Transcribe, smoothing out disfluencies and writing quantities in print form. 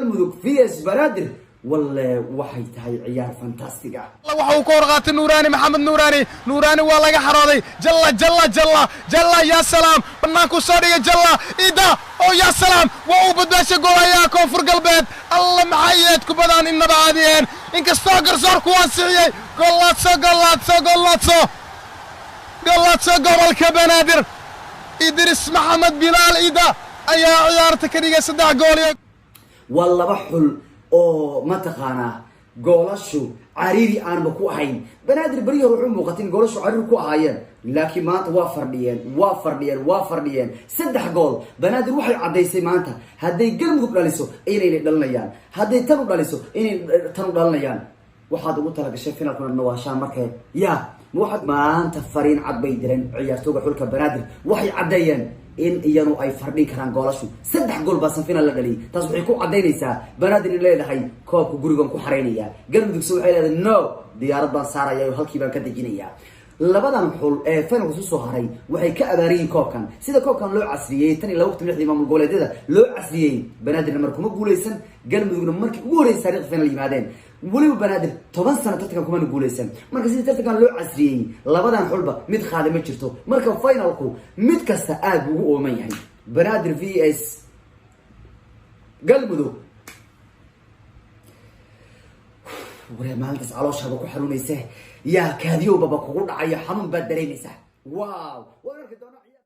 galmudug vs banaadir والله waxay tahay ciyaar fantastic ah waxa uu ka warqaatay nuuraani maxamed nuuraani waa laga xarooday jalla ya salaam banaanku soo dhigay jalla ida oo ya salaam waa uu badbaashay goolaha koonfur galbeed alla maxayeed ku badaan inaba caadiyeen inkastoo garsoorku waasiciyay golaadso gobolka banaadir idris maxamed bilaal ida ayaa ciyaarta ka dhigay 3 gool والله حل oo ma taqaana goolashu cariiri aan ma ku ahayn banaadir bariyo wuxuu muuqatin goolashu cariiri ku ahaayeen laakiin maanta waa fardhiyeen 3 gool banaadir waxay cadeysay maanta haday galmudug dhaliso inay dhalinayaan haday tan u dhaliso inay tan u dhalinayaan waxaad ugu talagashay finalkuna nawaashaan markay waxaad maanta fariin cad bay direen ciyaartooyga xulka banaadir waxay cadeeyeen in iyanu ay fardhin karaan goolashu 3 gool baa final la dhaliyay taas waxay ku cadeynaysaa banaadir in leedahay koobka gurigan ku xareynaya galmudug soo waxay leedahay no diyaarad baan saaraya halkii baan ka dejinaya labadan xul ee finalku soo haray waxay ka abaariyeen koobkan sida koobkan loo casriyay tan ilaa waqti lixdii maamul goboleedyada loo casriyay banaadir markuu kuma guuleysan galmudugna markii ugu horeysay taariikh final yimaadeen waliba banaadir 10 sano tartankan kuma guuleysan marka sidii tartankan loo casriyay labadan xulba mid qaade ma jirto marka finalku mid kasta aad ugu ooman yahay banaadir vs galmudug wara maalintaas calooshaba ku xanuunaysa yaa kaadiyo baba kugu dhacaya xanuun baad dareemaysaa waaw